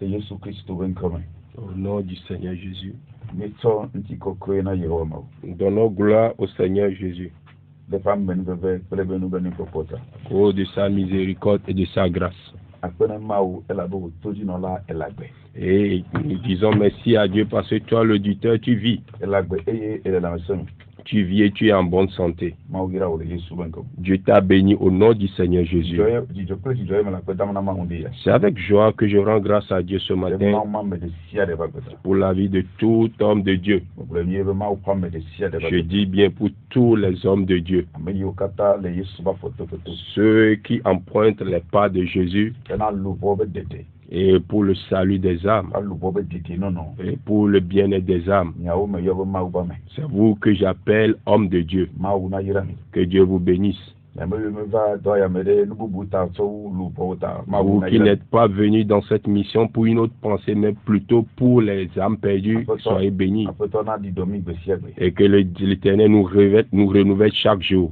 Au nom du Seigneur Jésus. Donnons gloire au Seigneur Jésus. Au de sa miséricorde et de sa grâce. Et nous disons merci à Dieu parce que toi, l'auditeur, tu vis. Tu vis et tu es en bonne santé. Dieu t'a béni au nom du Seigneur Jésus. C'est avec joie que je rends grâce à Dieu ce matin pour la vie de tout homme de Dieu. Je dis bien pour tous les hommes de Dieu. Ceux qui empruntent les pas de Jésus. Et pour le salut des âmes, et pour le bien-être des âmes. C'est vous que j'appelle homme de Dieu. Que Dieu vous bénisse. Vous qui n'êtes pas venus dans cette mission pour une autre pensée, mais plutôt pour les âmes perdues, soyez bénis. Et que l'Éternel nous renouvelle chaque jour.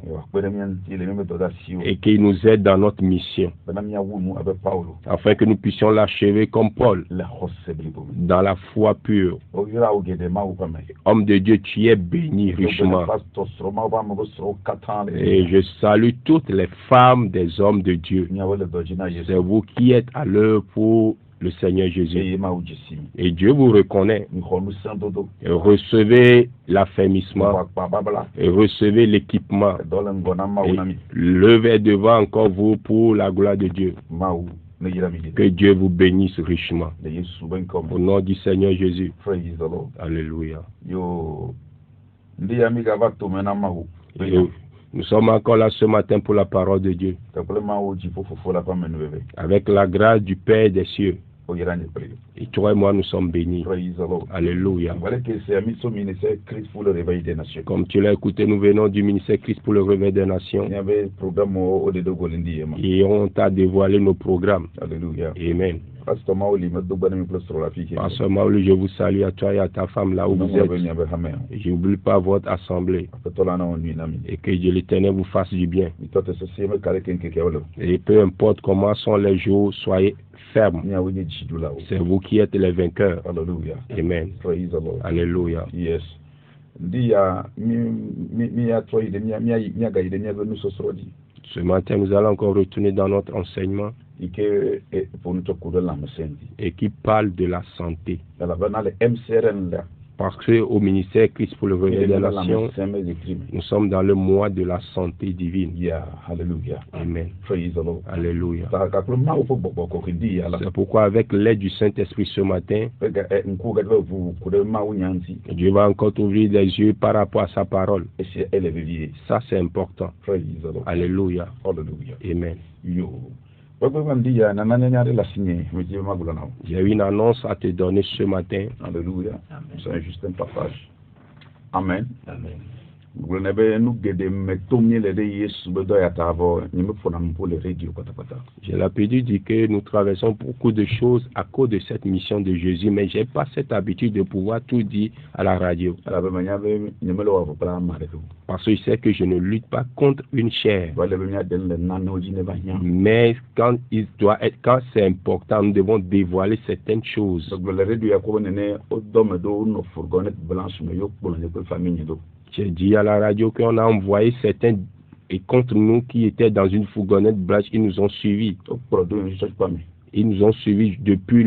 Et qu'il nous aide dans notre mission. Afin que nous puissions l'achever comme Paul. Dans la foi pure. Homme de Dieu, tu es béni richement. Et je salue toutes les femmes des hommes de Dieu. C'est vous qui êtes à l'œuvre pour le Seigneur Jésus. Et Dieu vous reconnaît. Et recevez l'affermissement. Et recevez l'équipement. Levez devant encore vous pour la gloire de Dieu. Que Dieu vous bénisse richement. Au nom du Seigneur Jésus. Alléluia. Nous sommes encore là ce matin pour la parole de Dieu. Avec la grâce du Père des cieux. Et toi et moi, nous sommes bénis. Alléluia. Comme tu l'as écouté, nous venons du ministère Christ pour le réveil des nations. Et on t'a dévoilé nos programmes. Alléluia. Amen. Pasteur Maoli, je vous salue à toi et à ta femme là où vous êtes. Et je n'oublie pas votre assemblée. Et que Dieu l'Éternel vous fasse du bien. Et peu importe comment sont les jours, soyez fermes. C'est vous qui êtes les vainqueurs. Alléluia. Amen. Alléluia. Yes. Ce matin, nous allons encore retourner dans notre enseignement et qui parle de la santé. Parce qu'au ministère Christ pour le réveil des nations, nous sommes dans le mois de la santé divine. Alléluia. Amen. Alléluia. C'est pourquoi avec l'aide du Saint-Esprit ce matin, Dieu va encore t'ouvrir les yeux par rapport à sa parole. Ça c'est important. Alléluia. Amen. J'ai une annonce à te donner ce matin. Alléluia. C'est juste un passage. Amen. Amen. J'ai l'habitude de dire que nous traversons beaucoup de choses à cause de cette mission de Jésus, mais je n'ai pas cette habitude de pouvoir tout dire à la radio. Parce que je sais que je ne lutte pas contre une chair. Mais quand c'est important, nous devons dévoiler certaines choses. J'ai dit à la radio qu'on a envoyé certains et contre nous qui étaient dans une fourgonnette blanche, ils nous ont suivis. Ils nous ont suivis depuis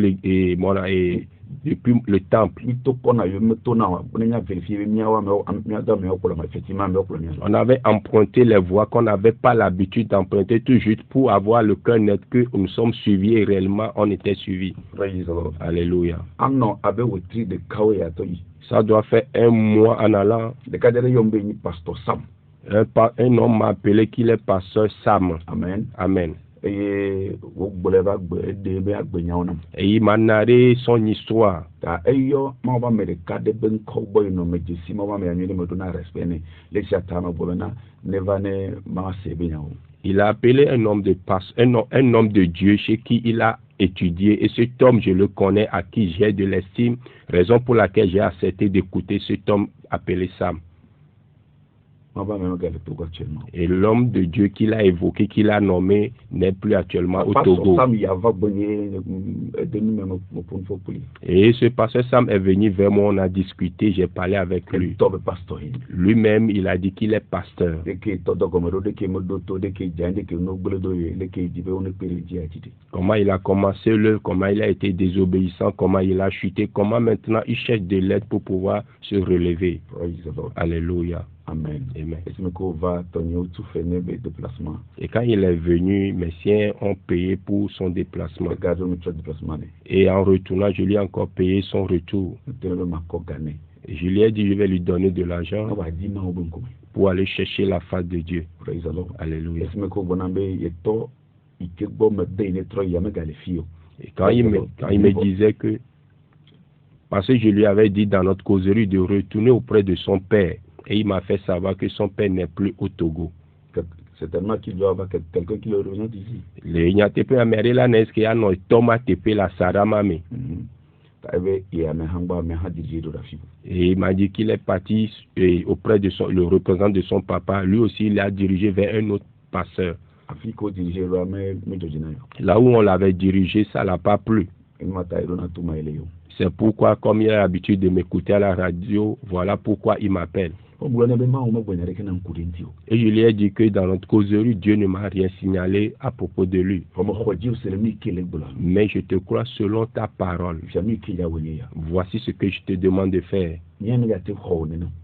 le temple. On avait emprunté les voies qu'on n'avait pas l'habitude d'emprunter, tout juste pour avoir le cœur net que nous sommes suivis et réellement on était suivis. Alléluia. Ça doit faire un mois en allant. Un homme m'a appelé qu'il est pasteur Sam. Amen. Amen. Et il m'a narré son histoire. Il a appelé un homme de Dieu chez qui il a étudié. Et cet homme, je le connais, à qui j'ai de l'estime, raison pour laquelle j'ai accepté d'écouter cet homme appelé Sam. Et l'homme de Dieu qu'il a évoqué, qu'il a nommé, n'est plus actuellement au Togo. Et ce pasteur Sam est venu vers moi, on a discuté, j'ai parlé avec lui. Lui-même, il a dit qu'il est pasteur. Comment il a commencé l'œuvre, comment il a été désobéissant, comment il a chuté, comment maintenant il cherche de l'aide pour pouvoir se relever. Alléluia. Amen. Amen. Et quand il est venu, mes siens ont payé pour son déplacement. Et en retournant, je lui ai encore payé son retour. Et je lui ai dit, je vais lui donner de l'argent pour aller chercher la face de Dieu. Alléluia. Et quand il me disait que, parce que je lui avais dit dans notre causerie de retourner auprès de son père, et il m'a fait savoir que son père n'est plus au Togo. Certainement qu'il doit avoir quelqu'un qui le rejoint d'ici. Et il m'a dit qu'il est parti auprès de le représentant de son papa. Lui aussi, il a dirigé vers un autre pasteur. Là où on l'avait dirigé, ça ne l'a pas plu. C'est pourquoi, comme il a l'habitude de m'écouter à la radio, voilà pourquoi il m'appelle. Et je lui ai dit que dans notre causerie, Dieu ne m'a rien signalé à propos de lui. Mais je te crois selon ta parole. Voici ce que je te demande de faire.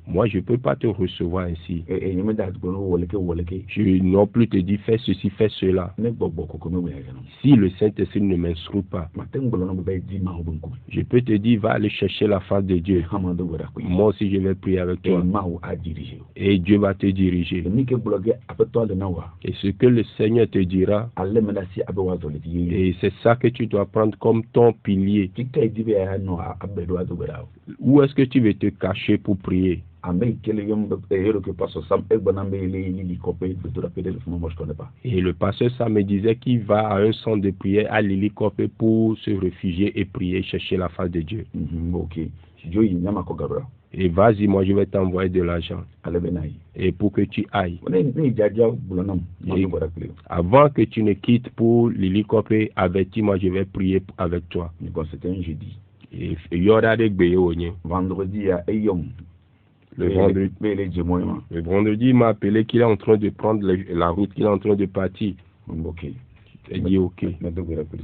Moi, je ne peux pas te recevoir ainsi. Je non plus te dis fais ceci, fais cela. Si le Saint-Esprit ne m'instruit pas, je peux te dire va aller chercher la face de Dieu. Moi aussi, je vais prier avec toi. Et Dieu va te diriger. Et ce que le Seigneur te dira, et c'est ça que tu dois prendre comme ton pilier. Où est-ce que tu veux te cacher pour prier? Et le pasteur Sam me disait qu'il va à un centre de prière à l'hélicoptère pour se réfugier et prier, chercher la face de Dieu. Et vas-y, moi je vais t'envoyer de l'argent. Et pour que tu ailles. Et avant que tu ne quittes pour l'hélicoptère, avertis-moi, je vais prier avec toi. C'était un jeudi. Et il y aura des vendredi, le vendredi, il m'a appelé qu'il est en train de prendre la route, qu'il est en train de partir. J'ai dit ok.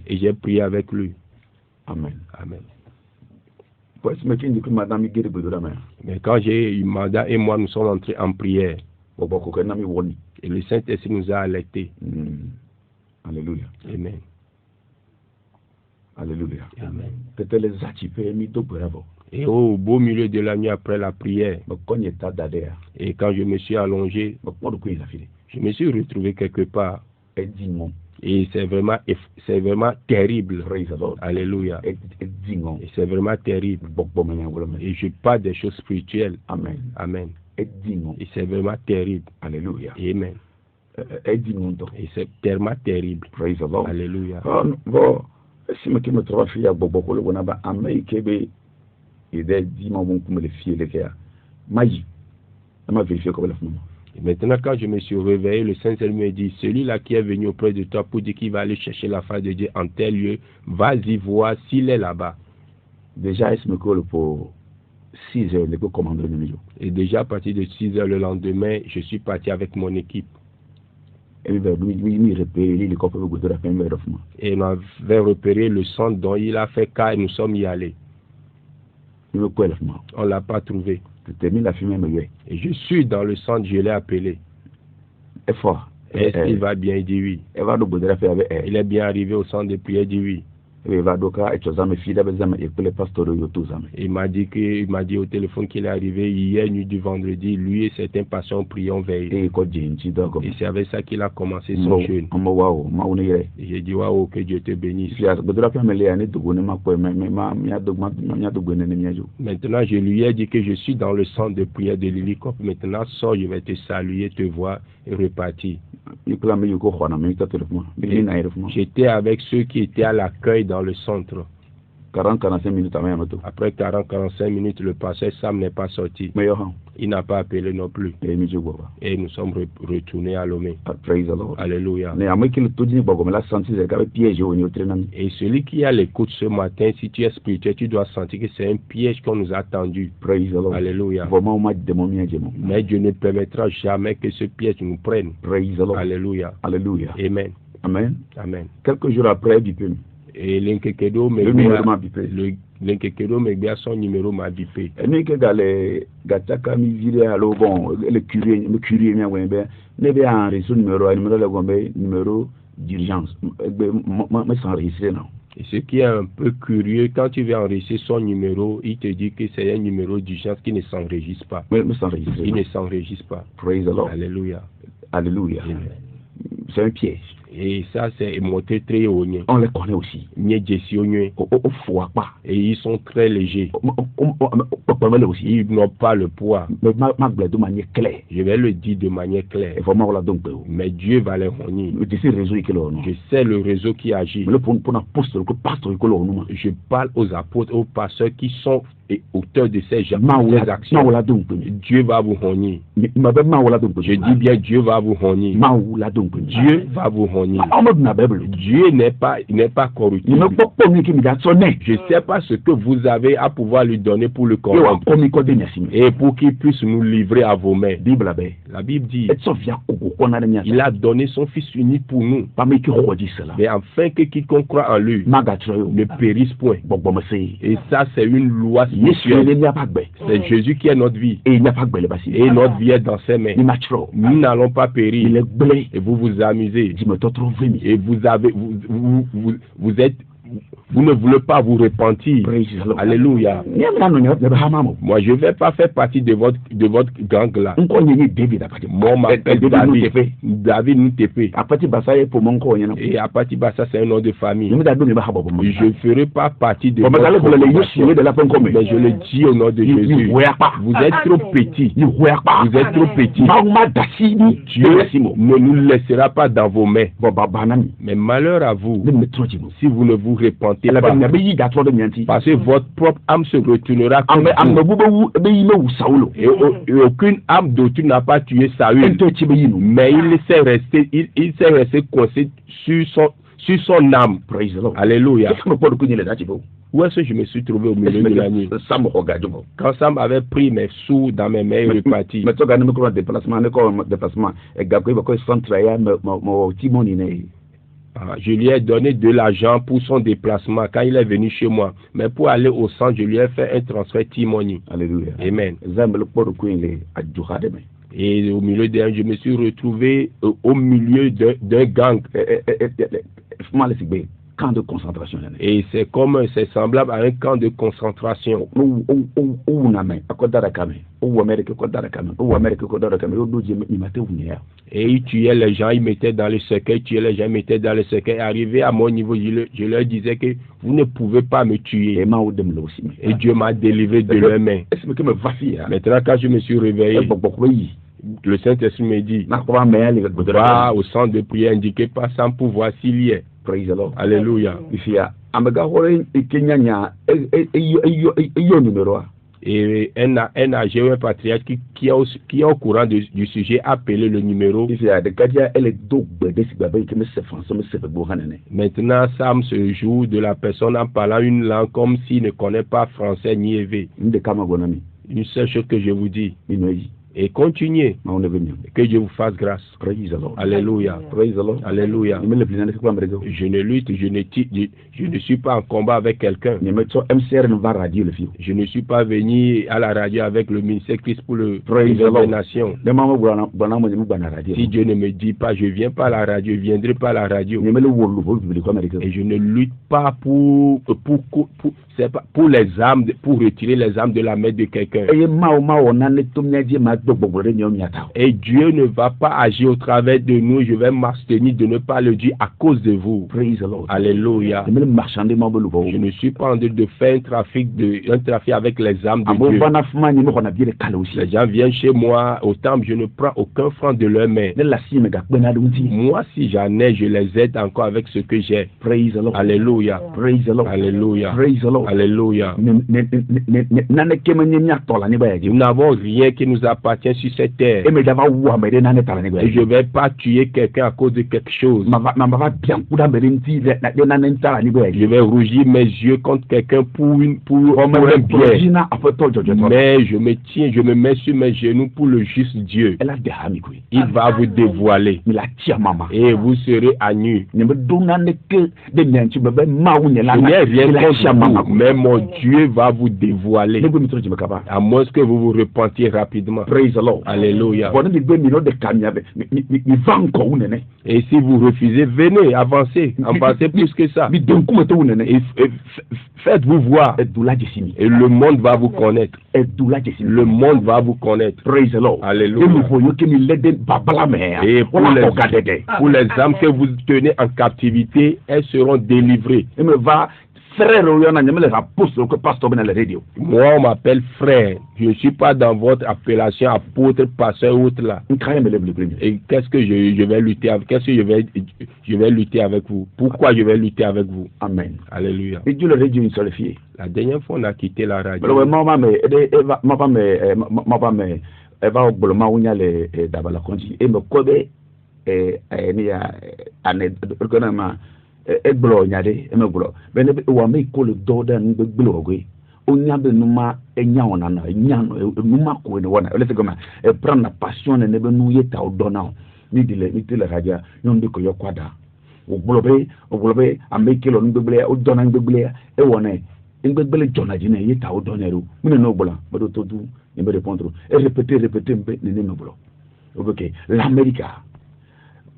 Et j'ai prié avec lui. Amen. Amen. Mais quand j'ai eu mandat et moi, nous sommes entrés en prière. Et le Saint-Esprit nous a alertés. Alléluia. Amen. Alléluia. Amen. Et au beau milieu de la nuit après la prière, et quand je me suis allongé, je me suis retrouvé quelque part. Et c'est vraiment terrible. Alléluia. Et c'est vraiment terrible. Et je parle des choses spirituelles. Amen. Amen. Et c'est vraiment terrible. Alléluia. Amen. Et c'est tellement terrible. Praise the Lord. Alléluia. Si je me trouve à et maintenant, quand je me suis réveillé, le Saint-Esprit me dit, celui-là qui est venu auprès de toi pour dire qu'il va aller chercher la face de Dieu en tel lieu, vas-y voir s'il est là-bas. Déjà, pour 6 heures, le commandeur de milieu. Et déjà, à partir de 6 heures le lendemain, je suis parti avec mon équipe. Et on avait repéré le centre dont il a fait cas et nous sommes y allés. On ne l'a pas trouvé. Et je suis dans le centre, je l'ai appelé. Est-ce qu'il va bien? Il dit oui. Il est bien arrivé au centre de prière, il dit oui. Il m'a dit au téléphone qu'il est arrivé hier nuit du vendredi, lui et certains patients priant veillé. Et c'est avec ça qu'il a commencé son jeûne. Et j'ai dit waouh, que Dieu te bénisse. Maintenant, je lui ai dit que je suis dans le centre de prière de l'hélicoptère. Maintenant, sors, je vais te saluer, te voir et repartir. J'étais avec ceux qui étaient à l'accueil dans le centre. 40-45 minutes avant Yamato. Après 40-45 minutes, le pasteur Sam n'est pas sorti. Mais il n'a pas appelé non plus. Et nous sommes retournés à Lomé. Praise the Lord. Alléluia. Et celui qui a l'écoute ce matin, si tu es spirituel, tu dois sentir que c'est un piège qu'on nous a tendu. Praise the Lord. Alléluia. Mais Dieu ne permettra jamais que ce piège nous prenne. Praise the Lord. Alléluia. Alléluia. Amen. Amen. Amen. Quelques jours après, bipé. Et l'Inkekedo me bien son numéro m'a bipé. Et nous que gataka mi vire alors bon le curé mi wembe ne be enregistrer numéro d'urgence mais sans enregistrer non. Et ce qui est un peu curieux, quand tu veux enregistrer son numéro, il te dit que c'est un numéro d'urgence qui ne s'enregistre pas. Mais il ne s'enregistre pas. Praise the Lord. Alléluia. Alléluia. C'est un piège. Et ça, c'est monté très haut. On les connaît aussi. Et ils sont très légers. Ils n'ont pas le poids. Je vais le dire de manière claire. Mais Dieu va les honir. Je sais le réseau qui agit. Je parle aux apôtres, aux pasteurs qui sont auteurs de ces actions. Dieu va vous honir. Je dis bien Dieu va vous honir. Dieu va vous honir. Dieu n'est pas corruptible. Je ne sais pas ce que vous avez à pouvoir lui donner pour le corrompre et pour qu'il puisse nous livrer à vos mains. La Bible dit il a donné son Fils unique pour nous, mais afin que quiconque croit en lui ne périsse point. Et ça, c'est une loi spirituelle. C'est Jésus qui est notre vie et notre vie est dans ses mains. Nous n'allons pas périr et vous vous amusez et vous ne voulez pas vous repentir. Alléluia. Moi, je ne vais pas faire partie de votre gang là. Moi, m'appelle David Noutepe. Et Apati Bassa, c'est un nom de famille. Je ne ferai pas partie de votre gang. Mais je le dis au nom de Jésus. Vous êtes trop petit. Vous êtes trop petit. Dieu ne nous laissera pas dans vos mains. Mais malheur à vous si vous ne vous repentez pas, parce que votre propre âme se retournera contre vous. Et aucune âme d'autrui n'a pas tué Saül, mais il s'est resté coincé sur son âme. Alléluia. Où est-ce que je me suis trouvé au milieu de la nuit? Quand Sam avait pris mes sous dans mes mains et reparti. Je lui ai donné de l'argent pour son déplacement quand il est venu chez moi. Mais pour aller au centre, je lui ai fait un transfert Timoni. Alléluia. Amen. Et au milieu je me suis retrouvé au milieu d'un gang. Camp de concentration. Et c'est semblable à un camp de concentration. Et ils tuaient les gens, ils mettaient dans le cercueil, Arrivé à mon niveau, je leur disais que vous ne pouvez pas me tuer. Et Dieu m'a délivré de leurs mains. Maintenant, quand je me suis réveillé, le Saint-Esprit me dit, va au centre de prière indiqué par Sam pour voir s'il y est. Praise the Lord. Alléluia. Et un âgé ou un patriarche qui est au courant du sujet a appelé le numéro. Maintenant, Sam se joue de la personne en parlant une langue comme s'il ne connaît pas français ni évé. Une seule chose que je vous dis. Et continuez. Que Dieu vous fasse grâce. Alléluia. Alléluia. Je ne lutte, je ne suis pas en combat avec quelqu'un. Je ne suis pas venu à la radio avec le ministère Christ pour le préserver des nations. Si Dieu ne me dit pas, je ne viens pas à la radio, je ne viendrai pas à la radio. Et je ne lutte pas pour les âmes, pour retirer les âmes de la main de quelqu'un. Et Dieu ne va pas agir au travers de nous. Je vais m'abstenir de ne pas le dire à cause de vous. Praise the Lord. Alléluia. Je ne suis pas en train de faire un trafic avec les âmes de Dieu. Les gens viennent chez moi au temple, je ne prends aucun franc de leur main. Moi, si j'en ai, je les aide encore avec ce que j'ai. Praise the Lord. Alléluia. Praise the Lord. Alléluia. Praise the Lord. Alléluia. Nous n'avons rien qui nous appartient sur cette terre. Et je ne vais pas tuer quelqu'un à cause de quelque chose. Je vais rougir mes yeux contre quelqu'un pour un bien. Mais je me mets sur mes genoux pour le juste Dieu. Il va vous dévoiler. Et vous serez à nu. Je n'ai rien contre vous, mais mon Dieu va vous dévoiler. À moins que vous vous repentiez rapidement. Praise the Lord. Alléluia. Et si vous refusez, venez, avancez plus que ça. Et faites-vous voir. Et le monde va vous connaître. Le monde va vous connaître. Praise the Lord. Alléluia. Et pour les âmes que vous tenez en captivité, elles seront délivrées. Moi, on m'appelle frère. Je ne suis pas dans votre appellation apôtre, pasteur, autre là. Et qu'est-ce que je vais lutter avec? Qu'est-ce que je vais lutter avec vous? Pourquoi je vais lutter avec vous? Amen. Alléluia. La dernière fois, on a quitté la radio. Egblo nyade emeglo bene wa me ko le do da ngbe gblo ogwe onya be numa enya ona na enya numa ko ne wona le tegoma e prendre la passion ne be nu yeta odona ni dile raja yon de ko yokwada oglobe amekelo ngbegbele odona ngbegbele e wona ngbegbele jona jine yeta odona ru mine no gbola bodo to du ne be répondre et répéter mbe ne no gbola OK l'Amérique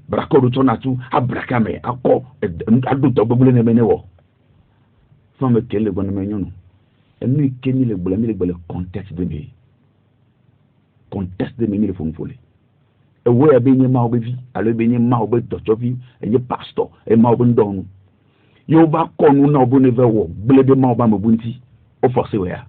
Brakodo tonatu abrakame ako adu to gbogbo ne menewo fo me kele gbo ne menyono enu keni le gbo le contexte de mi le fo mfole e wo ya be nyi ma obevi alo be nyi ma obe dochovi enye pastor e ma obe ndonu yo ba konu na obo ne vewo gbele de ma oba mabunti o force we ya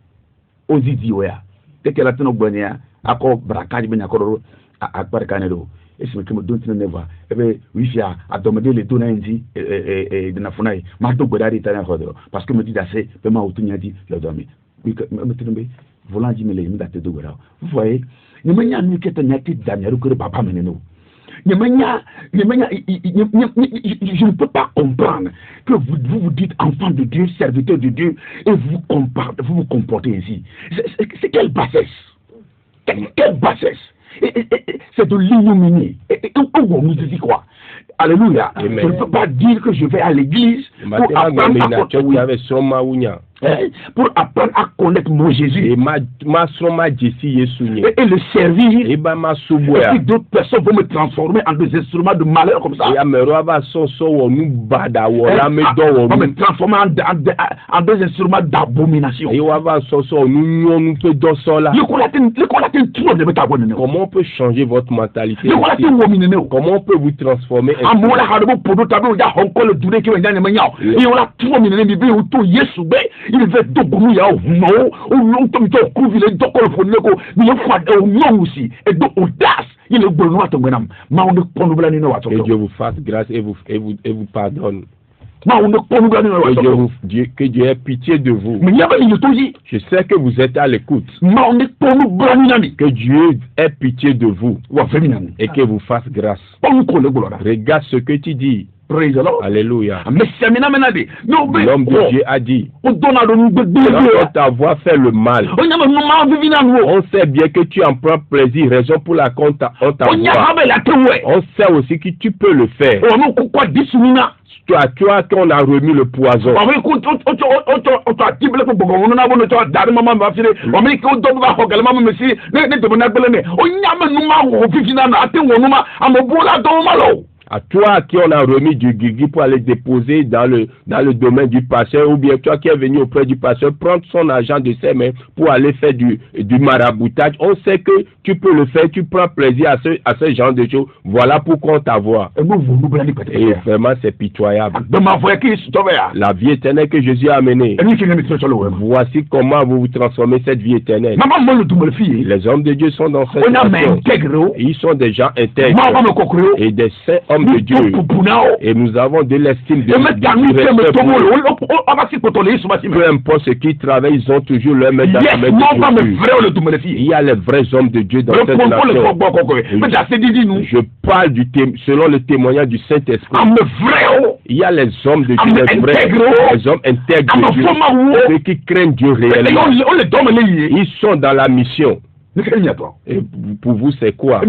o zidi we ya tekela tino gbo ne ya ako brakaji be nyakoro akparika ne do esi mekemo donti neva ebe wifia adomede le dona ndi de na funai ma do gbedari tanya hodro parce que me dit assez be ma otunya di le domi me tinombe volant di mele mi date do gbera vous voyez ni menya ni keta nyati damiaru ko papa meneno je ne peux pas comprendre que vous dites enfant de Dieu, serviteur de Dieu et vous vous comportez ainsi. C'est quelle bassesse? Quelle bassesse? C'est de l'ignominie. Et on nous dit quoi? Alléluia. Amen. Je ne peux pas dire que je vais à l'église pour apprendre à connaître mon Jésus. Et le servir. Et puis d'autres personnes vont me transformer en des instruments de malheur comme ça. On me transformer en des instruments d'abomination. Comment on peut changer votre mentalité? Comment on peut vous transformer? Il veut dogomu ya no ou to mi to ku vile dokolo foneko mi fa no aussi et do audace il est bon wa to menam ma on ko no bla ni no wa to. Que Dieu vous fasse grâce et vous pardonne. Ma on ko no bla ni no wa to. Que Dieu ait pitié de vous. Je sais que vous êtes à l'écoute. Ma on ko no bla ni nani. Que Dieu ait pitié de vous et que vous fasse grâce. Regarde ce que tu dis. Praise the Lord. Alléluia. L'homme de Dieu a dit, quand ta voix fait le mal, on sait bien que tu en prends plaisir, raison pour laquelle on t'a on sait aussi que tu peux le faire. Toi qu'on a remis le poison. À toi à qui on a remis du guigui pour aller déposer dans le domaine du pasteur, ou bien toi qui es venu auprès du pasteur, prendre son argent de ses mains pour aller faire du maraboutage. On sait que tu peux le faire, tu prends plaisir à ce genre de choses. Voilà pourquoi on t'envoie. Et vraiment, c'est pitoyable. La vie éternelle que Jésus a amenée. Voici comment vous vous transformez cette vie éternelle. Les hommes de Dieu sont dans cette situation. Ils sont des gens intègres et des saints hommes de Dieu. Et nous avons de l'estime de peu importe ce qu'ils travaillent, ils ont toujours leur main dans la main de Dieu. Il y a les vrais hommes de Dieu dans cette nation. Je parle selon le témoignage du Saint-Esprit. Il y a les hommes de Dieu, les vrais, les hommes intègres de Dieu, ceux qui craignent Dieu réellement. Ils sont dans la mission. Et pour vous, c'est quoi? Et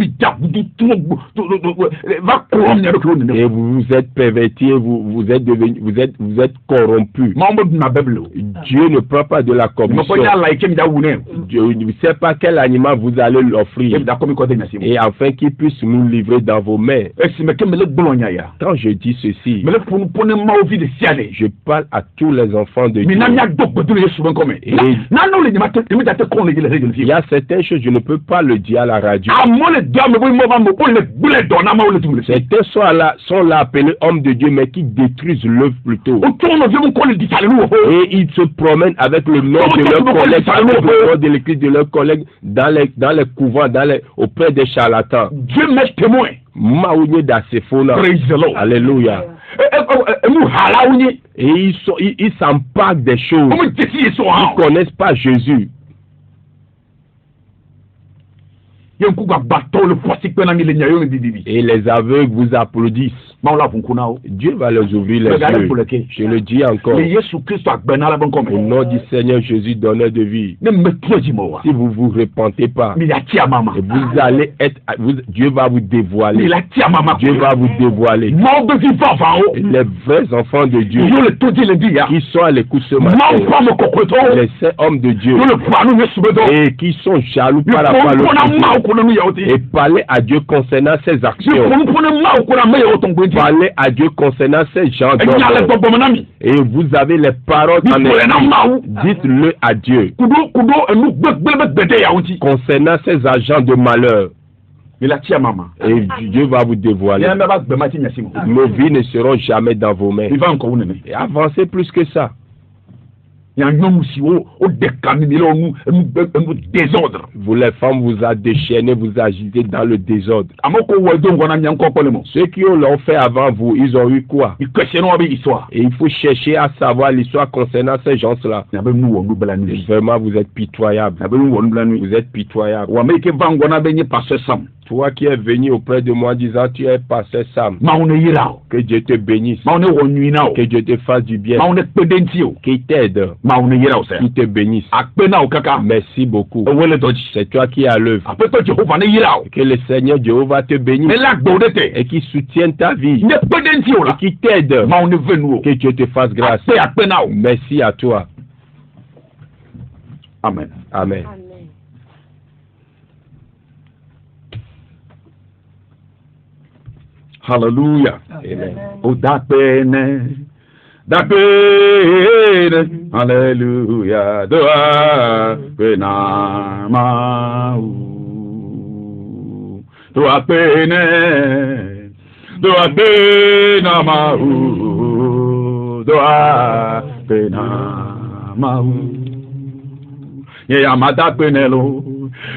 vous êtes pervertis, vous êtes corrompus. Dieu ne prend pas de la commission. Dieu ne sait pas quel animal vous allez l'offrir. Et afin qu'il puisse nous livrer dans vos mains. Quand je dis ceci, je parle à tous les enfants de Dieu. Il y a certaines choses, je ne peux pas le dire à la radio. Certains sont là appelés hommes de Dieu, mais qui détruisent l'œuvre plutôt. Et ils se promènent avec le nom de leurs collègues, avec le nom de l'église de leurs collègues dans les couvents, auprès des charlatans. Dieu m'est témoin. Alléluia. Et ils s'emparent des choses. Ils ne connaissent pas Jésus. Et les aveugles vous applaudissent. Dieu va leur ouvrir les yeux. Je le dis encore. Au nom du Seigneur Jésus, donneur de vie. Si vous vous repentez pas, vous allez être. Dieu va vous dévoiler. Dieu va vous dévoiler. Les vrais enfants de Dieu qui sont à l'écoute ce matin, les saints hommes de Dieu, et qui sont jaloux par rapport à l'autre. Et parler à Dieu concernant ses actions. Parler à Dieu concernant ces gens d'hommes. Et vous avez les paroles en esprit. Dites-le à Dieu. Concernant ces agents de malheur. Et Dieu va vous dévoiler. Nos vies ne seront jamais dans vos mains. Et avancez plus que ça. Vous les femmes vous a déchaîné, vous agitez dans le désordre. Ceux qui l'ont fait avant vous, ils ont eu quoi? Et il faut chercher à savoir l'histoire concernant ces gens-là. Vraiment, vous êtes pitoyable. Vous êtes pitoyable. Toi qui es venu auprès de moi disant tu es pasteur Sam, que Dieu te bénisse, que Dieu te fasse du bien, qu'il t'aide, qu'il te bénisse. Merci beaucoup. C'est toi qui as l'œuvre. Que le Seigneur Jéhovah te bénisse et qu'il soutienne ta vie et qu'il t'aide. Que Dieu te fasse grâce. Merci à toi. Amen. Amen. Hallelujah. Amen. Oh, dapene. Hallelujah. Doa pena mau. Doa pene. Doa pena mau. Doa pena mau. Ye amada penelo.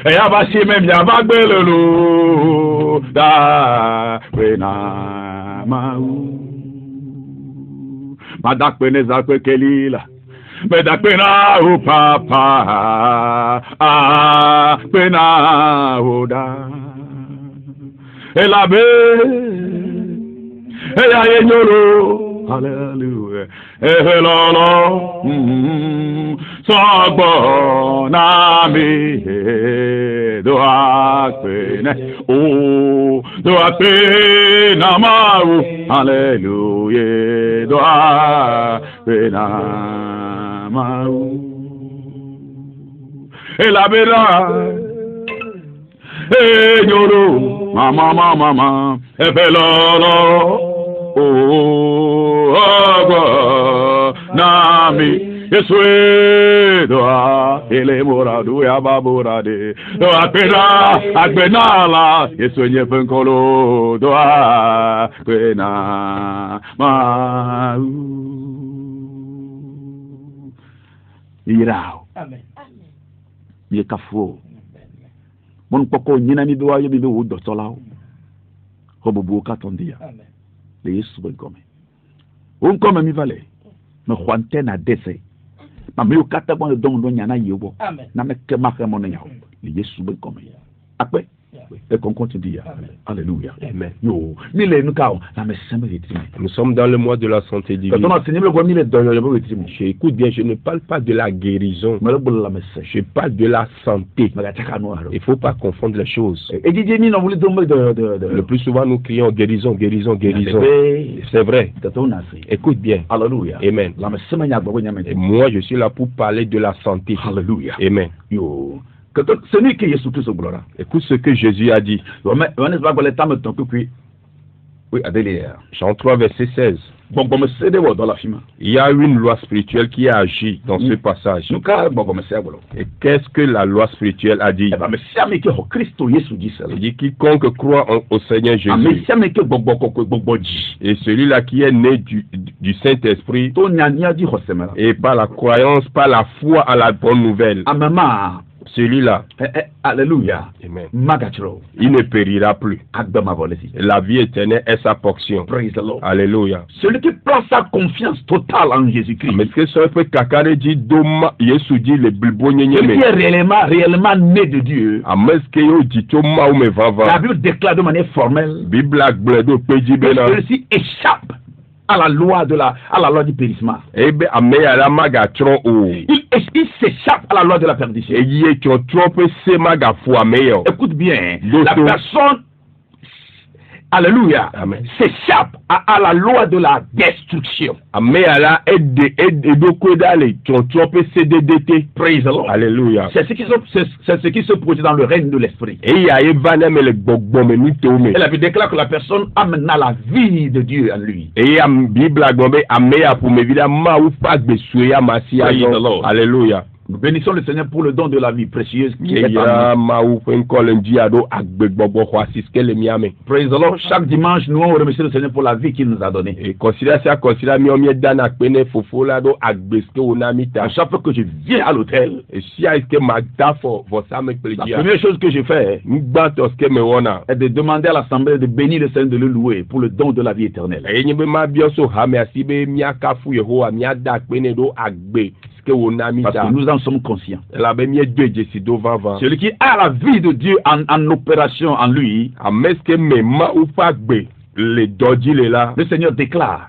E abasi mem ya bagbelelo. Da pena mau. Madak pene zakwe kelila. Medak pena o papa. Ah pena o da. Elabe. Eya yenyoro. Hallelujah. Hello. Sogbo na mi. Do akpene. Oh, do akpene mau. Hallelujah. Do akpene mau. Elabera. Enyoro, mama, ebelolo, oh, agua, nami. Yesuedoa, ele morado ya baburade, doa agbenala, yesuenye penkolo, doa kwena ma. Irao. Amen. Ye kafo. Mon poko nyina mi doa ye mi wo dotolao. Hobobu katondia. Amen. Le Yesu benkome. On comme mi vale. Me khwante na dese. Ma me ukata kwa don nyana yebo. Na me kema kemo na yawo. Le Yesu benkome. Akpe. Et qu'on continue. Alléluia. Amen. Nous sommes dans le mois de la santé divine. Écoute bien, je ne parle pas de la guérison. Je parle de la santé. Il ne faut pas confondre les choses. Le plus souvent, nous crions guérison, guérison, guérison. C'est vrai. Écoute bien. Alléluia. Amen. Et moi, je suis là pour parler de la santé. Alléluia. Amen. Écoute ce que Jésus a dit. Jean 3, verset 16. Il y a une loi spirituelle qui a agi dans ce passage. Et qu'est-ce que la loi spirituelle a dit? Il dit quiconque croit au Seigneur Jésus et celui-là qui est né du Saint-Esprit et par la croyance, par la foi à la bonne nouvelle. Celui-là, alléluia, amen, il ne périra plus. La vie éternelle est sa portion. Praise the Lord. Alléluia. Celui qui prend sa confiance totale en Jésus-Christ. Mais ce que peut kakare dit doma Yesu dit le bilbonyenye. Celui qui est réellement né de Dieu. La Bible déclare de manière formelle. Celui-ci échappe à la loi du périssement. Il s'échappe à la loi de la perdition. Écoute bien, la personne, alléluia, s'échappe à la loi de la destruction. Praise the Lord. Alléluia. C'est ce qui se produit dans le règne de l'esprit. Et la Bible déclare que la personne a maintenant la vie de Dieu en lui. Alléluia. Nous bénissons le Seigneur pour le don de la vie précieuse qui est en nous. Praise the Lord. Chaque dimanche, nous remercions le Seigneur pour la vie qu'il nous a donnée. À chaque fois que je viens à l'hôtel, la première chose que je fais est de demander à l'Assemblée de bénir le Seigneur, de le louer pour le don de la vie éternelle. Parce que nous en sommes conscients. Celui qui a la vie de Dieu en opération en lui, le Seigneur déclare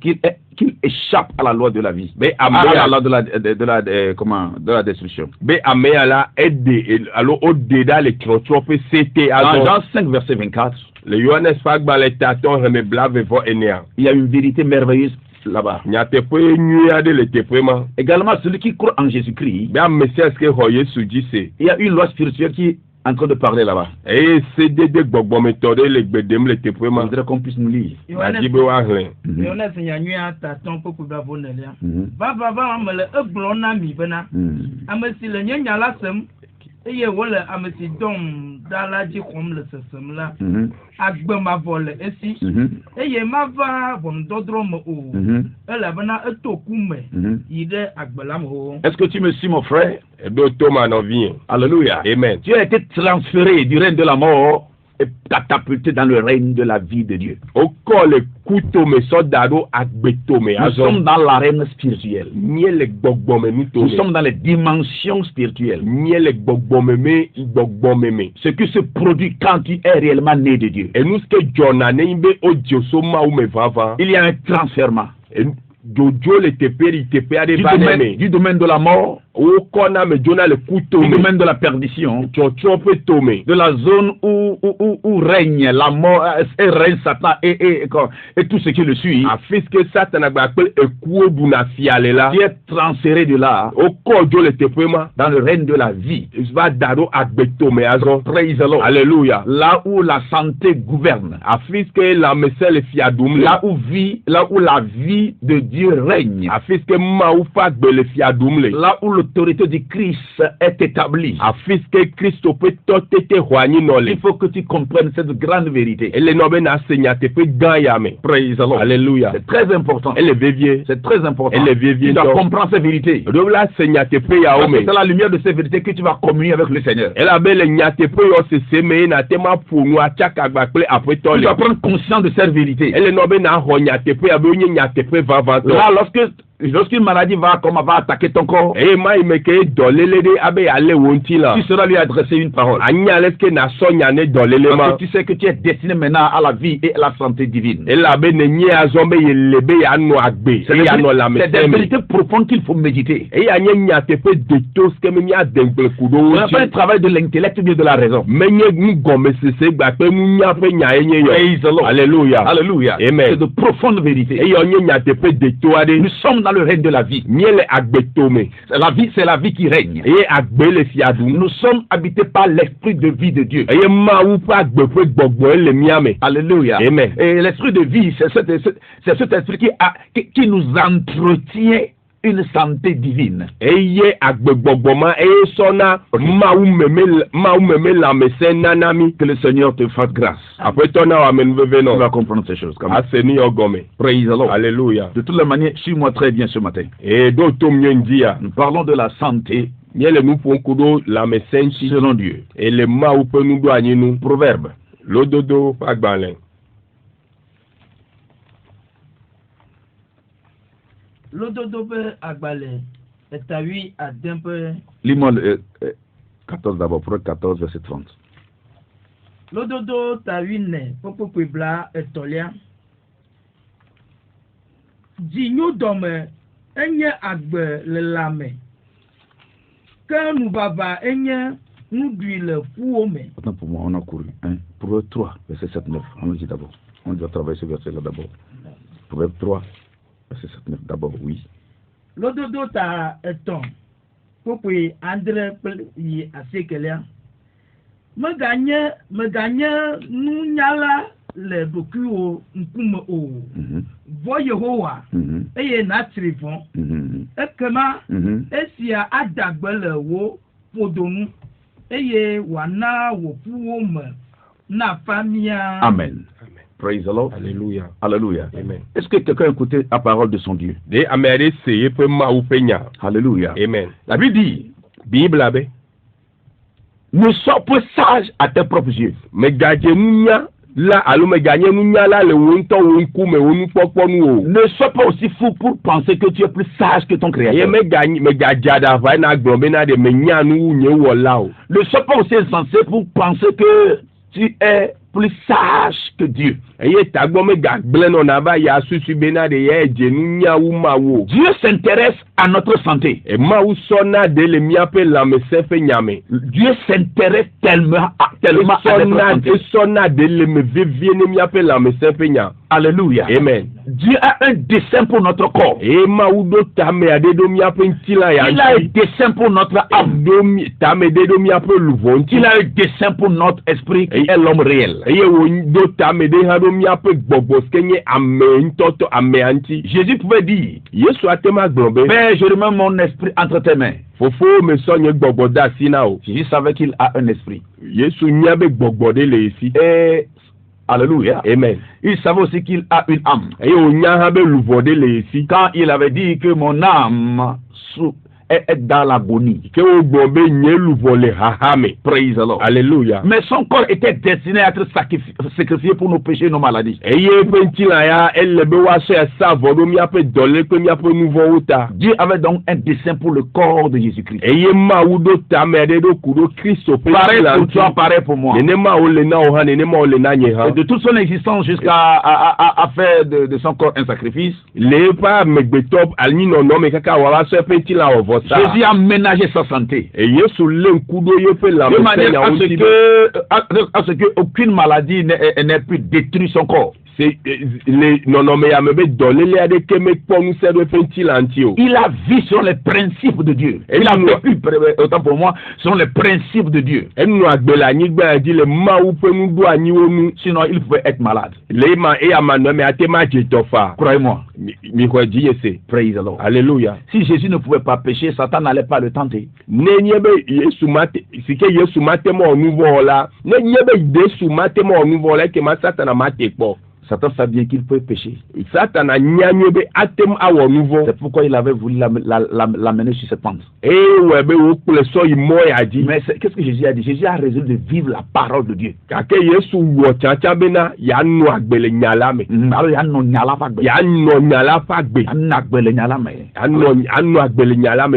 qu'il échappe à la loi de la vie, à la loi de la destruction. Dans Jean 5, verset 24, il y a une vérité merveilleuse là-bas. Également, celui qui croit en Jésus-Christ, il y a une loi spirituelle qui est en train de parler là-bas. Je voudrais qu'on puisse nous lire. Eye wole amesidom dalaji khom le sesem la agbe mavole esi eye mava vondodrom o ela bana etokume ide agbelam ho. Est-ce que tu me suis, mon frère? Alléluia. Amen. Tu as été transféré du règne de la mort et catapulté dans le règne de la vie de Dieu. Nous sommes dans l'arène spirituelle. Nous sommes dans les dimensions spirituelles. Ce qui se produit quand tu es réellement né de Dieu. Il y a un transfèrement. Jojo le teperi tepea de baneme. Du domaine de la mort. O kona me jona le couteau. Du domaine de la perdition. Tchotcho peut tomber. De la zone où règne la mort, et règne Satan et tout ce qui le suit. Afin que Satan a appelé ekuo duna fiale là. Qui est transféré de là. O kojo le tepema. Dans le règne de la vie. Va dado agbeto me azon. Praise the Lord. Alléluia. Là où la santé gouverne. Afin que la messe le fiadoum. Là où la vie de Dieu règne. Afin que maoufa gbe le fiadoum. Là où l'autorité du Christ est établie. Afin que Christ peut totete hoani nole. Il faut que tu comprennes cette grande vérité. Elle est nobe na senya te peut ganyame. Praise the Lord. Alléluia. C'est très important. Elle est vévier. C'est très important. Elle est vévier. Tu dois comprendre ces vérités. Donc là senya te peut yaome. C'est la lumière de ces vérités que tu vas communier avec le Seigneur. Elle a belle nyate peut yo se seme na tema ponu achaka gbakle après tole. Tu dois prendre conscience de cette vérité. Elle est nobe na ho nyate peut ya be nyate peut va vendre. Là lorsqu'une maladie va attaquer ton corps, tu seras lui adresser une parole. Parce que tu sais que tu es destiné maintenant à la vie et à la santé divine. C'est des vérités profondes qu'il faut méditer. Ce n'est pas un travail de l'intellect ou de la raison. Alléluia. Alléluia. C'est de profondes vérités. Nous sommes dans le règne de la vie. C'est la vie qui règne. Nous sommes habités par l'esprit de vie de Dieu. Alléluia. Amen. Et l'esprit de vie, c'est cet esprit qui nous entretient une santé divine. Que le Seigneur te fasse grâce. Après ton on va comprendre ces choses. Praise the Lord. Alléluia. De toutes les manières, suis-moi très bien ce matin. Et nous parlons de la santé selon Dieu. Et le Proverbe. L'ododo agbalin. L'ododo agbalin est à 8 à Dempe. Lis-moi 14 d'abord, Proverbe 14, verset 30. L'ododo tawine, popo puebla et tolia. Digno d'homme, enye agbe le lame. Que nous baba enye nous d'huile fouome. Attends pour moi, on a couru. Proverbe 3, verset 7-9. On le dit d'abord. On doit travailler ce verset-là d'abord. Proverbe 3, verset 7-9 d'abord, oui. L'ododo ta eton. Popo André yi asekelia. Me gagne nous nyala le dokuo nkume o. Vo Yehowa. Eye na trivon. Ekema esia adagbe le wo podonu. Eye wana wo puwo me na famia. Amen. Praise the Lord. Alléluia. Alléluia. Amen. Est-ce que quelqu'un a écouté la parole de son Dieu? Alléluia. Amen. La Bible dit, Bible ne sois pas sage à tes propres yeux. Mais ne sois pas aussi fou pour penser que tu es plus sage que ton créateur. Ne sois pas aussi insensé pour penser que tu es plus sage que Dieu. Dieu s'intéresse à notre santé. Dieu s'intéresse tellement à notre santé. Alléluia. Amen. Dieu a un dessein pour notre corps. Il a un dessein pour notre âme. Il a un dessein pour notre esprit qui est l'homme réel. Jésus pouvait dire, Père, je remets mon esprit entre tes mains. Jésus savait qu'il a un esprit. Et alléluia. Amen. Il savait aussi qu'il a une âme. Quand il avait dit que mon âme est dans l'agonie. Praise the Lord. Alléluia. Mais son corps était destiné à être sacrifié pour nos péchés et nos maladies. Dieu avait donc un dessein pour le corps de Jésus-Christ. Pareil pour toi, pareil pour moi. Et de toute son existence jusqu'à faire de son corps un sacrifice, Jésus a ménagé sa santé. De manière à ce que aucune maladie n'ait pu détruire son corps. Il a vu sur les principes de Dieu. Il a vécu, autant pour moi, sur les principes de Dieu. Sinon, il pouvait être malade. Croyez-moi. Praise the Lord. Alléluia. Si Jésus ne pouvait pas pécher, Satan n'allait pas le tenter. Satan savait bien qu'il pouvait pécher. C'est pourquoi il avait voulu l'amener sur cette pente. Mais qu'est-ce que Jésus a dit? Jésus a résolu de vivre la parole de Dieu. Alors il y a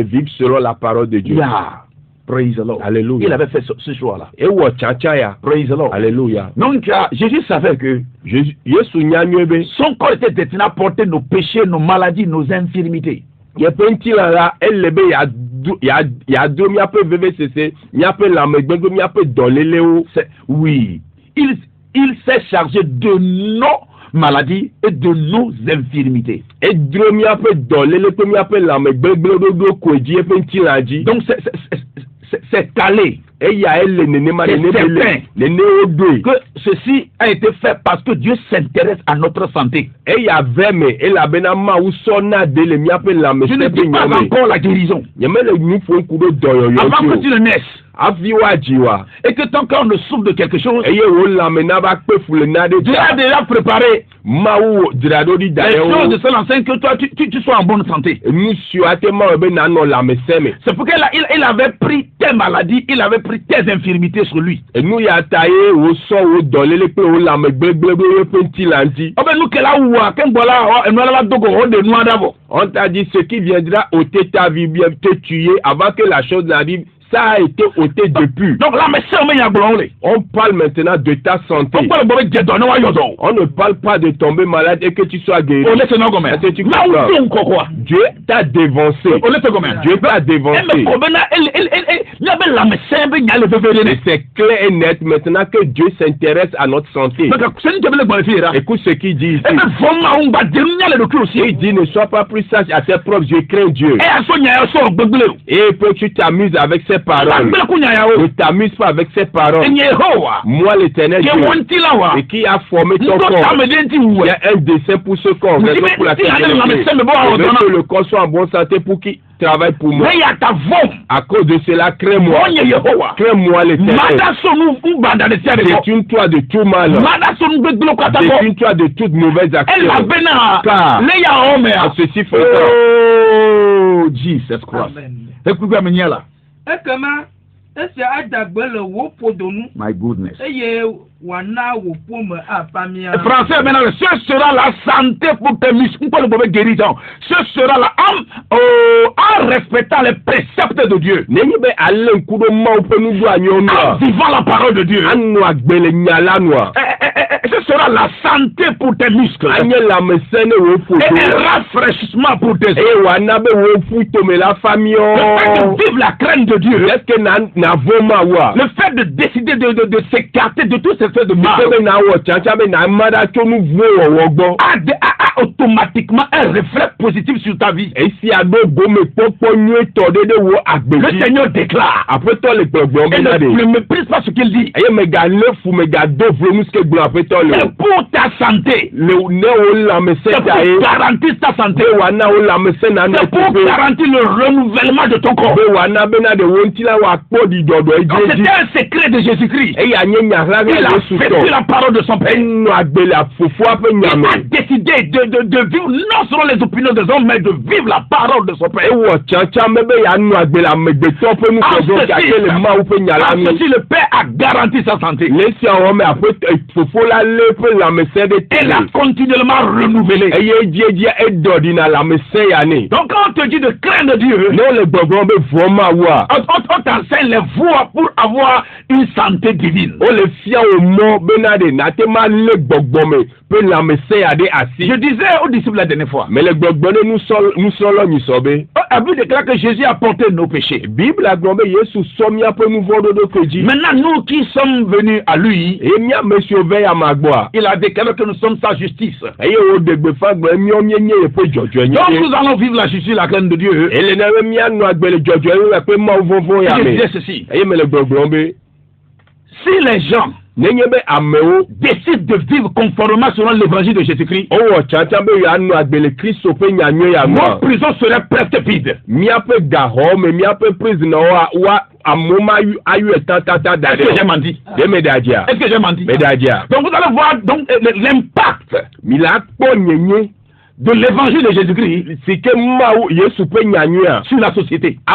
vivre selon la parole de Dieu. Yeah. Praise the Lord. Alléluia. Il avait fait ce choix-là. Praise the Lord. Alléluia. Donc Jésus savait que son corps était destiné à porter nos péchés, nos maladies, nos infirmités. Oui, il s'est chargé de nos maladies et de nos infirmités. Donc c'est calé. C'est certain que ceci a été fait parce que Dieu s'intéresse à notre santé. Je ne dis pas encore la guérison. Avant que tu ne naisses, et que ton corps ne souffre de quelque chose, Dieu a déjà préparé les choses de cela afin que toi tu sois en bonne santé. C'est pourquoi il avait pris tes maladies, il avait pris tes infirmités sur lui. On t'a dit ce qui viendra ôter ta vie, bien te tuer avant que la chose n'arrive. Ça a été ôté depuis. Donc là, on parle maintenant de ta santé. On ne parle pas de tomber malade et que tu sois guéri. Dieu t'a dévancé. Dieu t'a dévancé. Et c'est clair et net maintenant que Dieu s'intéresse à notre santé. Écoute ce qu'il dit ici. Il dit ne sois pas plus sage à tes propres yeux, crains Dieu. Et que tu t'amuses avec ses paroles. Ne t'amuse pas avec ses paroles. Moi l'Éternel Dieu, et qui a formé ton corps, il y a un dessein pour ce corps, pour la que le corps soit en bonne santé pour qui travaille pour moi. À cause de cela, crains-moi. Crains-moi l'Éternel. Détourne-toi de tout mal. Détourne-toi de toute mauvaise action. Car ceci fait Jesus Christ. My goodness. Français, maintenant, ce sera la santé pour tes muscles, pour le guérison. Ce sera la âme en respectant les préceptes de Dieu. En vivant la parole de Dieu. Ce sera la santé pour tes muscles. Et un rafraîchissement pour tes œufs. Le fait de vivre la crainte de Dieu. Le fait de décider de s'écarter de tout ce fait de mal. A automatiquement un réflexe positif sur ta vie. Le Seigneur déclare. Et ne méprise pas ce qu'il dit. C'est pour ta santé. C'est pour garantir ta santé. C'est pour garantir le renouvellement de ton corps. C'était un secret de Jésus-Christ. Il a fait la parole de son Père. Il a décidé de vivre non seulement les opinions des hommes, mais de vivre la parole de son Père. Ceci, le Père a garanti sa santé. Et l'a continuellement renouvelé. Donc quand on te dit de craindre Dieu, on t'enseigne les voies pour avoir une santé divine. Je disais aux disciples la dernière fois, Bible déclare que Jésus a porté nos péchés. Maintenant, nous qui sommes venus à lui, il a déclaré que nous sommes sa justice. Donc nous allons vivre la justice, la crainte de Dieu. Je disais ceci. Si les gens décide de vivre conformément selon l'évangile de Jésus-Christ, nos prisons seraient presque vides. Est-ce que j'ai menti? Est-ce que j'ai menti? Donc vous allez voir l'impact de l'évangile de Jésus-Christ sur la société. Le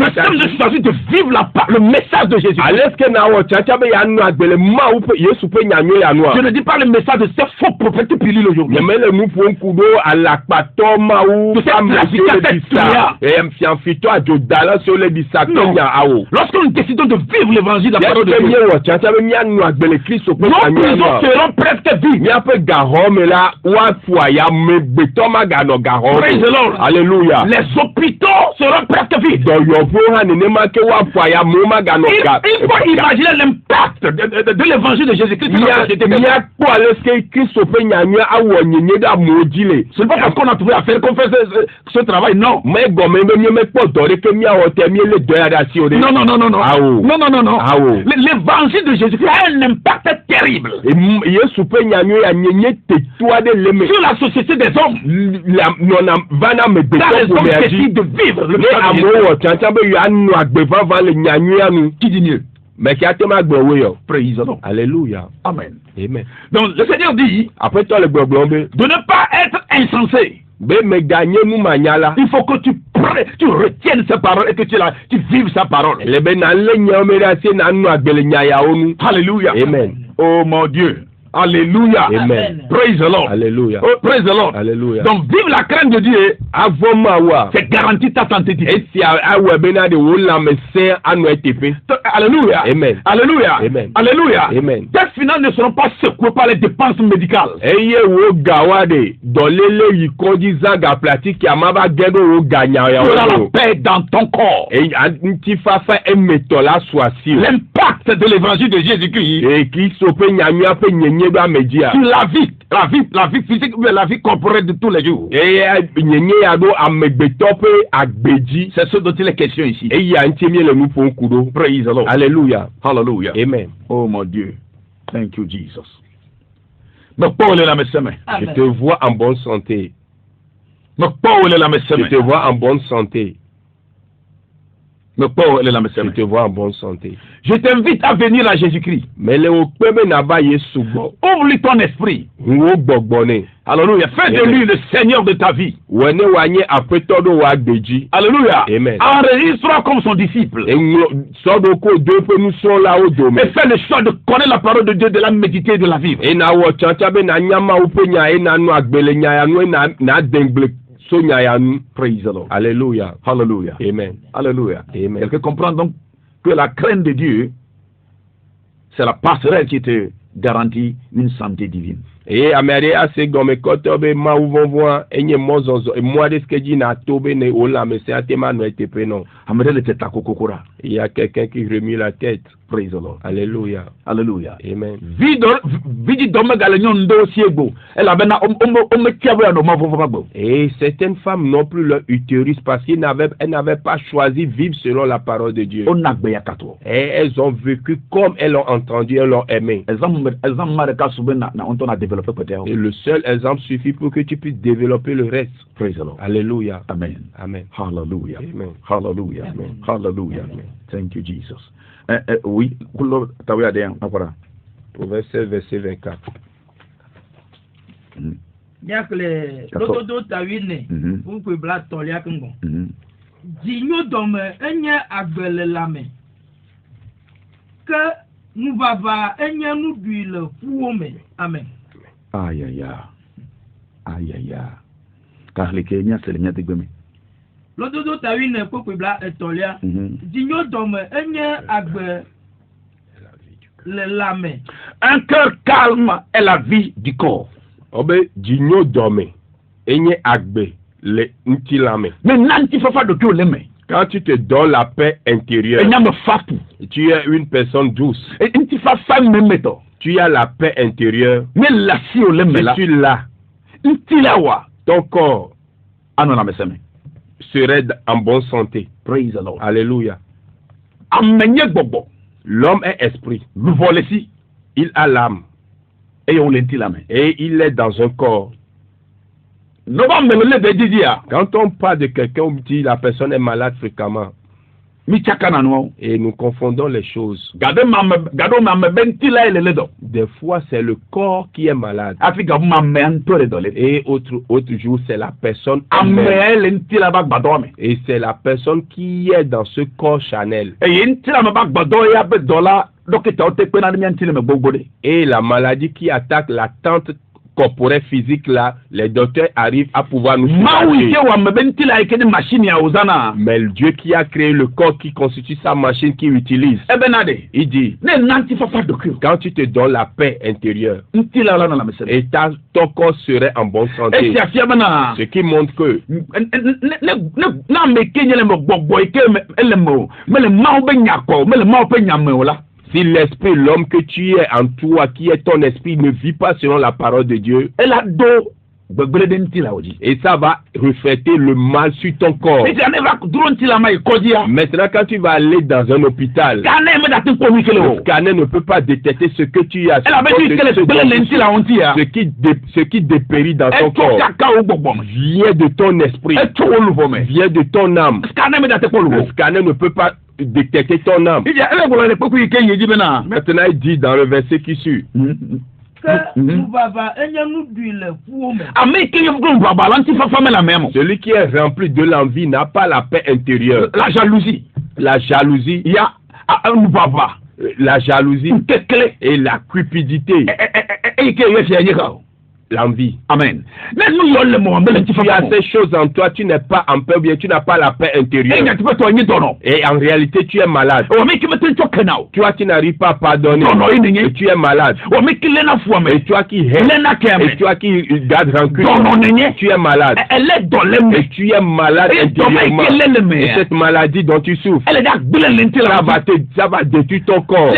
système de choisir de vivre le message de Jésus. Je ne dis pas le message de ces faux prophètes pilules aujourd'hui. Lorsque nous décidons de vivre l'évangile, la parole de Dieu, nos prisons seront presque vides. Praise the Lord. Alléluia. Les hôpitaux seront presque vides. Il faut imaginer l'impact de l'évangile de Jésus-Christ. Ce n'est pas parce qu'on a trouvé à faire qu'on fait ce travail, non. Non. L'évangile de Jésus-Christ a un impact terrible sur la société des hommes. Dans les hommes décident de vivre le message. Qui dit mieux? Praise the Lord. Alléluia. Amen. Amen. Donc le Seigneur dit de ne pas être insensé. Il faut que tu retiennes sa parole et que tu vives sa parole. Alléluia. Amen. Oh mon Dieu. Alléluia. Amen. Praise the Lord. Alléluia. Oh, praise the Lord. Alléluia. Donc vive la crainte de Dieu. C'est garanti ta santé divine. Alléluia. Amen. Alléluia. Amen. Alléluia. Amen. Tes finances ne seront pas secouées par les dépenses médicales. Tu auras la paix dans ton corps. L'impact de l'évangile de Jésus-Christ sur la vie physique ou la vie corporelle de tous les jours. C'est ce dont il est question ici. Praise the Lord. Alléluia. Hallelujah. Amen. Oh mon Dieu. Thank you, Jesus. Je te vois en bonne santé. Je te vois en bonne santé. Je te vois en bonne santé. Je t'invite à venir à Jésus-Christ. Ouvre-lui ton esprit. Alléluia. Fais de lui le Seigneur de ta vie. Alléluia. Amen. Enregistre-toi comme son disciple. Et fais le choix de connaître la parole de Dieu, de la méditer et de la vivre. Praise the Lord. Alléluia. Hallelujah. Amen. Alléluia. Amen. Quelqu'un comprend donc que la crainte de Dieu, c'est la passerelle qui te garantit une santé divine. Et amere ase gome koto be ma uvonvoa enye mozozo e moi de skeji na tobe ne ola me se atema no etepe non. Amere le teta kokokora. Il y a quelqu'un qui remue la tête. Praise the Lord. Alléluia. Alléluia. Amen. Et certaines femmes n'ont plus leur utérus parce qu'elles n'avaient pas choisi vivre selon la parole de Dieu. Et elles ont vécu comme elles ont entendu, elles l'ont aimé. Et le seul exemple suffit pour que tu puisses développer le reste. Praise the Lord. Alléluia. Amen. Amen. Hallelujah. Amen. Hallelujah. Amen. Hallelujah. Amen. Thank you, Jesus. Oui, Proverbe 16, verset 24. Yakle lododo tawine unku bla tolia kungo. Jinyo dome enye agbele lame. Que nous bava enye nous duile fuome. Amen. Aïe aïe aïe aïe. Car les Kenyans c'est les miens de Lododo tawine unku bla tolia. Jinyo dome enye agbe le lame. Un cœur calme est la vie du corps. Obe jinyo dome enye agbe le ntilame. Mais nanti fafa de tout leme. Quand tu te donnes la paix intérieure, tu es une personne douce. Tu as la paix intérieure. Je suis là. Ton corps serait en bonne santé. Praise the Lord. Alléluia. L'homme est esprit. Il a l'âme. Et il est dans un corps. Quand on parle de quelqu'un, on dit la personne est malade fréquemment. Et nous confondons les choses. Des fois, c'est le corps qui est malade. Et autre jour, c'est la personne. Et c'est la personne qui est dans ce corps charnel. Et la maladie qui attaque l'attente corporelle physique là, les docteurs arrivent à pouvoir nous soulager. Mais le Dieu qui a créé le corps qui constitue sa machine qui utilise, il dit, quand tu te donnes la paix intérieure, et ton corps serait en bonne santé, ce qui montre que si l'esprit, l'homme que tu es en toi, qui est ton esprit, ne vit pas selon la parole de Dieu, et ça va refléter le mal sur ton corps. Maintenant, quand tu vas aller dans un hôpital, le scanner ne peut pas détecter ce que tu as, ce qui dépérit dans ton corps vient de ton esprit, vient de ton âme. Le scanner ne peut pas détecter ton âme. Maintenant, il dit dans le verset qui suit, celui qui est rempli de l'envie n'a pas la paix intérieure. La jalousie, la jalousie et la cupidité. L'envie. Amen. Tu as ces choses en toi, tu n'es pas en paix, ou bien tu n'as pas la paix intérieure. Et en réalité, tu es malade. Toi, tu n'arrives pas à pardonner. Et tu es malade. Et toi qui hais. Et toi qui gardes rancune. Tu es malade. Et tu es malade intérieurement. Et cette maladie dont tu souffres, ça va détruire ton corps.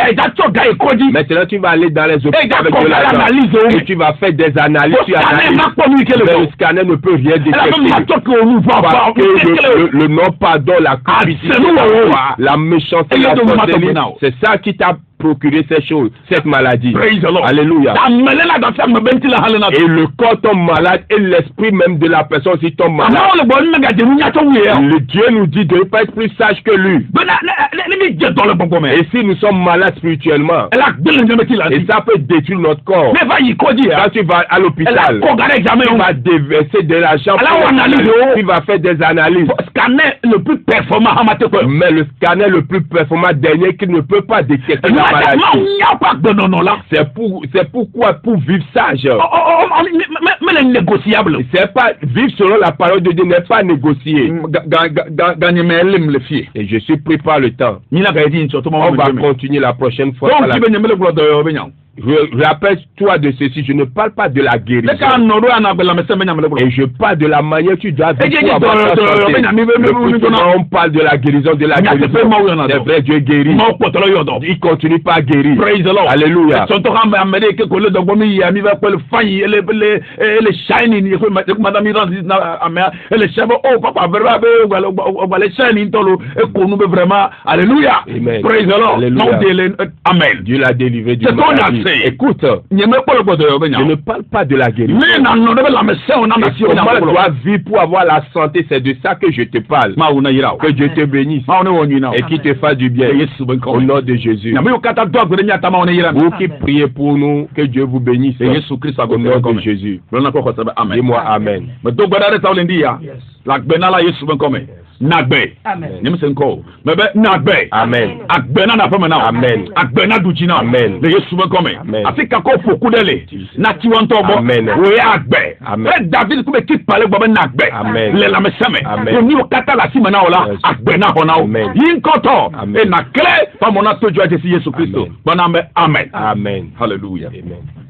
Maintenant, tu vas aller dans les hôpitaux avec de l'argent. Et tu vas faire des analyses. Mais le scanner ne peut rien détecter. Parce que le non-pardon, la cupidité, la méchanceté, la sorcellerie, c'est ça qui t'a procuré ces choses, cette maladie. Alléluia. Et le corps tombe malade et l'esprit même de la personne aussi tombe malade. Le Dieu nous dit de ne pas être plus sage que lui. Et si nous sommes malades spirituellement, et ça peut détruire notre corps. Quand tu vas à l'hôpital, tu vas déverser de l'argent, tu vas faire des analyses. Mais le scanner le plus performant dernier qui ne peut pas détecter la maladie. C'est pourquoi pour vivre sage, c'est pas vivre selon la parole de Dieu n'est pas négocier. Et je suis pris par le temps. On va continuer la prochaine fois. Rappelle-toi de ceci, je ne parle pas de la guérison. Et je parle de la manière que tu dois vivre pour avoir ta santé. On parle de la guérison, C'est vrai, Dieu guérit. Il continue pas à guérir. Alléluia. Alléluia. Amen. Dieu l'a délivré du mal. Écoute, je ne parle pas de la guérison. Et comment tu dois vivre pour avoir la santé, c'est de ça que je te parle. Que Dieu te bénisse et qu'il te fasse du bien. Au nom de Jésus. Vous qui priez pour nous, que Dieu vous bénisse. Au nom de Jésus. Dis-moi Amen. Nagbe. Amen. Nimsenko. Mebe nagbe. Amen. Agbena na pema na. Amen. Agbena duchina. Amen. Le Yesu ben kome. Amen. Afika ko fokudele. Na tiwantobo. Amen. We agbe. Amen. David kube ki pale gbe nagbe. Amen. Le la meseme. Amen. Ni kata la sima na ola. Agbena hona o. Amen. Yinkoto. Amen. E na kle pa mona tojo Yesu Kristo. Bonambe. Amen. Amen. Hallelujah. Amen.